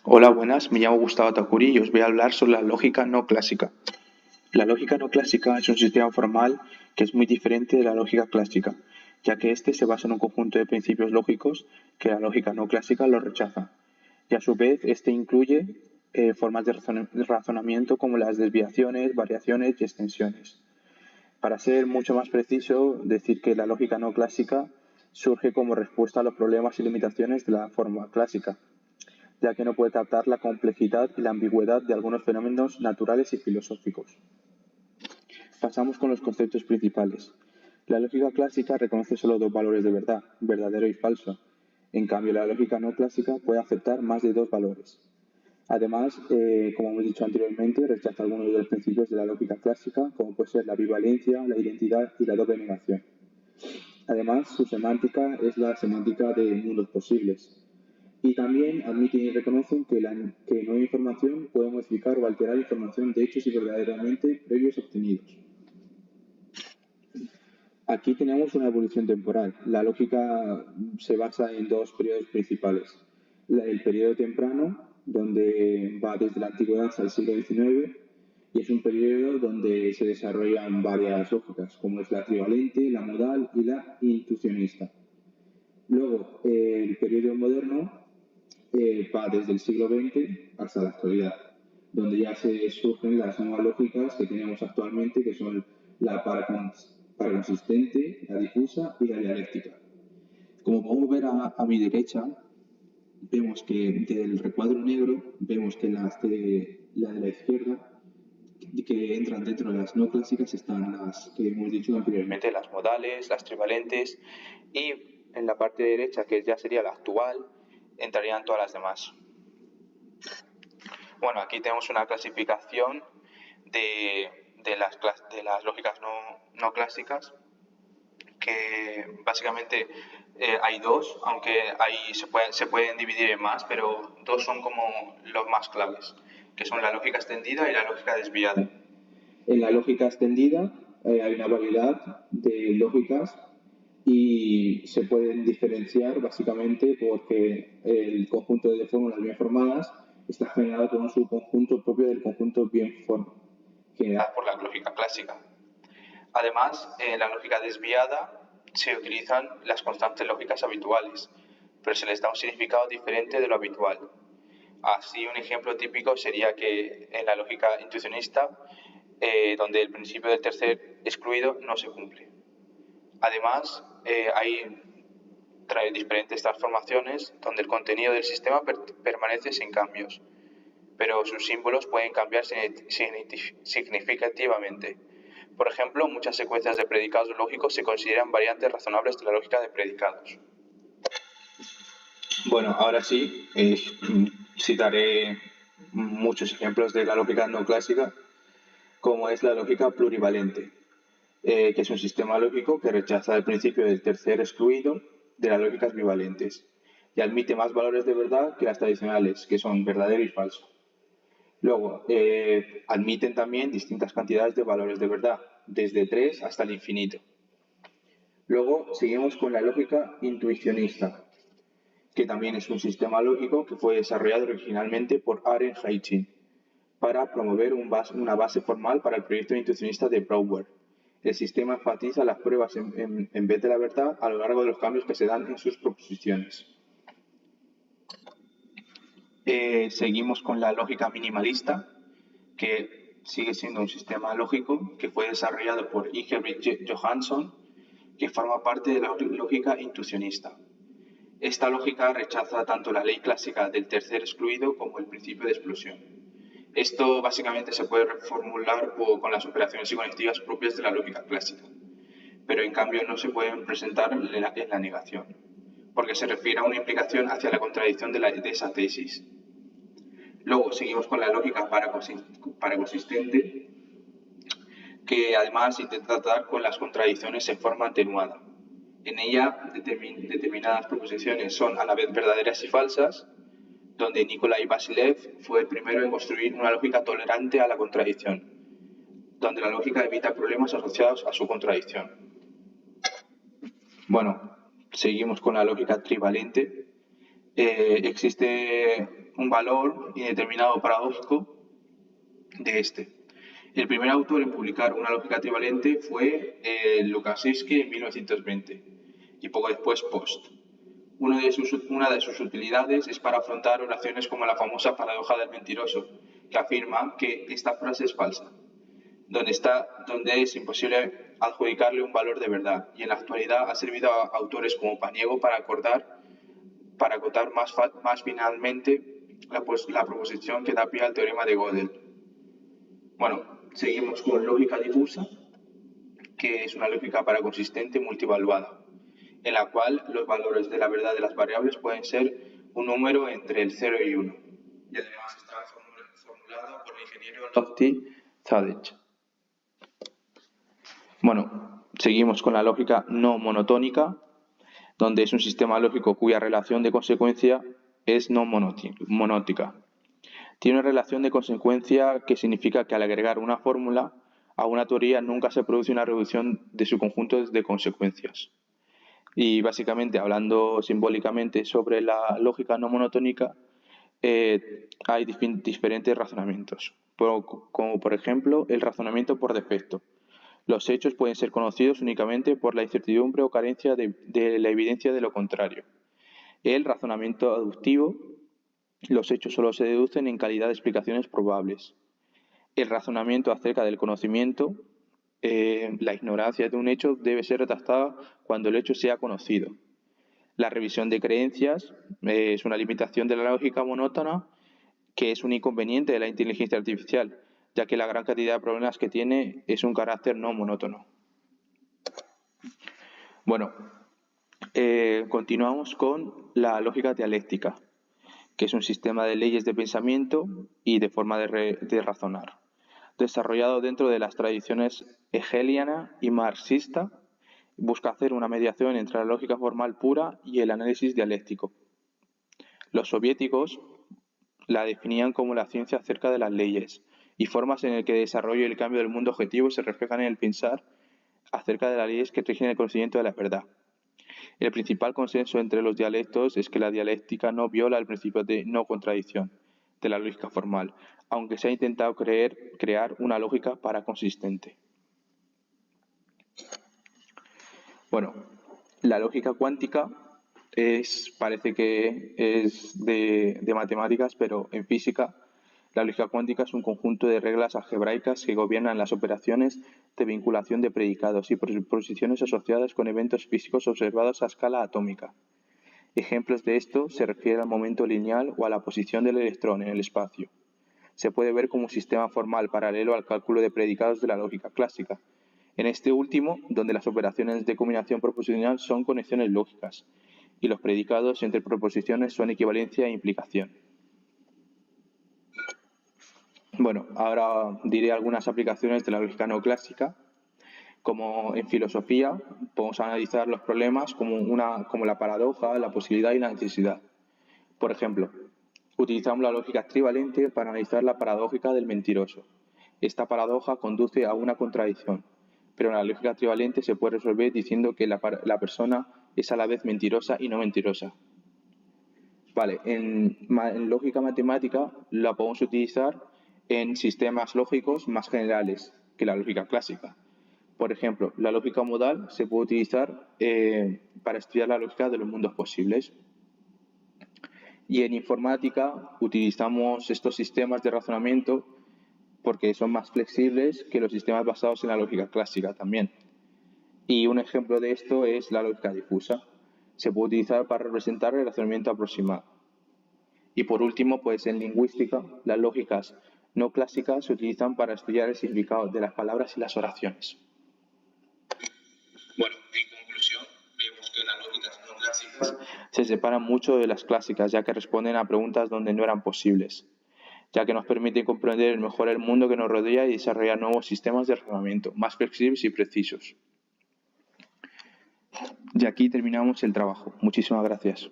Hola, buenas, me llamo Gustavo Takuri y os voy a hablar sobre la lógica no clásica. La lógica no clásica es un sistema formal que es muy diferente de la lógica clásica, ya que este se basa en un conjunto de principios lógicos que la lógica no clásica lo rechaza. Y a su vez, este incluye formas de razonamiento como las desviaciones, variaciones y extensiones. Para ser mucho más preciso, decir que la lógica no clásica surge como respuesta a los problemas y limitaciones de la forma clásica, ya que no puede captar la complejidad y la ambigüedad de algunos fenómenos naturales y filosóficos. Pasamos con los conceptos principales. La lógica clásica reconoce solo dos valores de verdad, verdadero y falso. En cambio, la lógica no clásica puede aceptar más de dos valores. Además, como hemos dicho anteriormente, rechaza algunos de los principios de la lógica clásica, como puede ser la bivalencia, la identidad y la doble negación. Además, su semántica es la semántica de mundos posibles. Y también admiten y reconocen que nueva información puede modificar o alterar información de hechos y verdaderamente previos obtenidos. Aquí tenemos una evolución temporal. La lógica se basa en dos periodos principales. El periodo temprano, donde va desde la antigüedad hasta el siglo XIX, y es un periodo donde se desarrollan varias lógicas, como es la trivalente, la modal y la intuicionista. Luego, el periodo moderno va desde el siglo XX hasta la actualidad, donde ya se surgen las nuevas lógicas que tenemos actualmente, que son la paraconsistente, la difusa y la dialéctica. Como podemos ver a mi derecha, vemos que del recuadro negro, vemos que la de la izquierda, que entran dentro de las no clásicas, están las que hemos dicho anteriormente, las modales, las trivalentes, y en la parte derecha, que ya sería la actual, entrarían todas las demás. Bueno, aquí tenemos una clasificación de las lógicas no clásicas, que básicamente hay dos, aunque se pueden dividir en más, pero dos son como los más claves, que son la lógica extendida y la lógica desviada. En la lógica extendida hay una variedad de lógicas y se pueden diferenciar básicamente porque el conjunto de fórmulas bien formadas está generado por un subconjunto propio del conjunto bien formado, generado por la lógica clásica. Además, en la lógica desviada se utilizan las constantes lógicas habituales, pero se les da un significado diferente de lo habitual. Así, un ejemplo típico sería que en la lógica intuicionista, donde el principio del tercer excluido no se cumple. Además, hay diferentes transformaciones donde el contenido del sistema permanece sin cambios, pero sus símbolos pueden cambiar significativamente. Por ejemplo, muchas secuencias de predicados lógicos se consideran variantes razonables de la lógica de predicados. Bueno, ahora sí, citaré muchos ejemplos de la lógica no clásica, como es la lógica plurivalente, que es un sistema lógico que rechaza el principio del tercer excluido de las lógicas bivalentes y admite más valores de verdad que las tradicionales, que son verdadero y falso. Luego, admiten también distintas cantidades de valores de verdad, desde 3 hasta el infinito. Luego, seguimos con la lógica intuicionista, que también es un sistema lógico que fue desarrollado originalmente por Aaron Heinlein para promover una base formal para el proyecto intuicionista de Brouwer. El sistema enfatiza las pruebas en vez de la verdad a lo largo de los cambios que se dan en sus proposiciones. Seguimos con la lógica minimalista, que sigue siendo un sistema lógico que fue desarrollado por Ingebrigt Johansson, que forma parte de la lógica intuicionista. Esta lógica rechaza tanto la ley clásica del tercer excluido como el principio de exclusión. Esto básicamente se puede reformular con las operaciones y conectivas propias de la lógica clásica, pero en cambio no se pueden presentar en la negación, porque se refiere a una implicación hacia la contradicción de esa tesis. Luego seguimos con la lógica paraconsistente, que además intenta tratar con las contradicciones en forma atenuada. En ella, determinadas proposiciones son a la vez verdaderas y falsas, donde Nikolai Vasilev fue el primero en construir una lógica tolerante a la contradicción, donde la lógica evita problemas asociados a su contradicción. Bueno, seguimos con la lógica trivalente. Existe un valor indeterminado paradójico de este. El primer autor en publicar una lógica trivalente fue Lukaszewski en 1920 y poco después Post. Una de sus utilidades es para afrontar oraciones como la famosa paradoja del mentiroso, que afirma que esta frase es falsa, donde es imposible adjudicarle un valor de verdad, y en la actualidad ha servido a autores como Paniego para acotar más finalmente la proposición que da pie al teorema de Gödel. Bueno, seguimos con lógica difusa, que es una lógica paraconsistente multivaluada, en la cual los valores de la verdad de las variables pueden ser un número entre el 0 y 1. Y además está formulada por el ingeniero Lofty Zadech. Bueno, seguimos con la lógica no monotónica, donde es un sistema lógico cuya relación de consecuencia es no monótica. Tiene una relación de consecuencia que significa que al agregar una fórmula a una teoría nunca se produce una reducción de su conjunto de consecuencias. Y básicamente, hablando simbólicamente sobre la lógica no monotónica, hay diferentes razonamientos, como por ejemplo el razonamiento por defecto. Los hechos pueden ser conocidos únicamente por la incertidumbre o carencia de la evidencia de lo contrario. El razonamiento aductivo: los hechos solo se deducen en calidad de explicaciones probables. El razonamiento acerca del conocimiento: la ignorancia de un hecho debe ser retractada cuando el hecho sea conocido. La revisión de creencias es una limitación de la lógica monótona, que es un inconveniente de la inteligencia artificial, ya que la gran cantidad de problemas que tiene es un carácter no monótono. Bueno, continuamos con la lógica dialéctica, que es un sistema de leyes de pensamiento y de forma de razonar, desarrollado dentro de las tradiciones hegeliana y marxista. Busca hacer una mediación entre la lógica formal pura y el análisis dialéctico. Los soviéticos la definían como la ciencia acerca de las leyes y formas en el que el desarrollo y el cambio del mundo objetivo se reflejan en el pensar acerca de las leyes que rigen el conocimiento de la verdad. El principal consenso entre los dialectos es que la dialéctica no viola el principio de no contradicción de la lógica formal, aunque se ha intentado crear una lógica paraconsistente. Bueno, la lógica cuántica parece que es de matemáticas, pero en física la lógica cuántica es un conjunto de reglas algebraicas que gobiernan las operaciones de vinculación de predicados y proposiciones asociadas con eventos físicos observados a escala atómica. Ejemplos de esto se refieren al momento lineal o a la posición del electrón en el espacio. Se puede ver como un sistema formal paralelo al cálculo de predicados de la lógica clásica. En este último, donde las operaciones de combinación proposicional son conexiones lógicas y los predicados entre proposiciones son equivalencia e implicación. Bueno, ahora diré algunas aplicaciones de la lógica neoclásica. Como en filosofía, podemos analizar los problemas como la paradoja, la posibilidad y la necesidad. Por ejemplo, utilizamos la lógica trivalente para analizar la paradójica del mentiroso. Esta paradoja conduce a una contradicción, pero en la lógica trivalente se puede resolver diciendo que la persona es a la vez mentirosa y no mentirosa. Vale, en lógica matemática la podemos utilizar en sistemas lógicos más generales que la lógica clásica. Por ejemplo, la lógica modal se puede utilizar para estudiar la lógica de los mundos posibles. Y en informática utilizamos estos sistemas de razonamiento porque son más flexibles que los sistemas basados en la lógica clásica también. Y un ejemplo de esto es la lógica difusa. Se puede utilizar para representar el razonamiento aproximado. Y por último, pues en lingüística, las lógicas no clásicas se utilizan para estudiar el significado de las palabras y las oraciones. Bueno, en conclusión, vemos que las lógicas no clásicas se separan mucho de las clásicas, ya que responden a preguntas donde no eran posibles, ya que nos permiten comprender mejor el mundo que nos rodea y desarrollar nuevos sistemas de razonamiento, más flexibles y precisos. Y aquí terminamos el trabajo. Muchísimas gracias.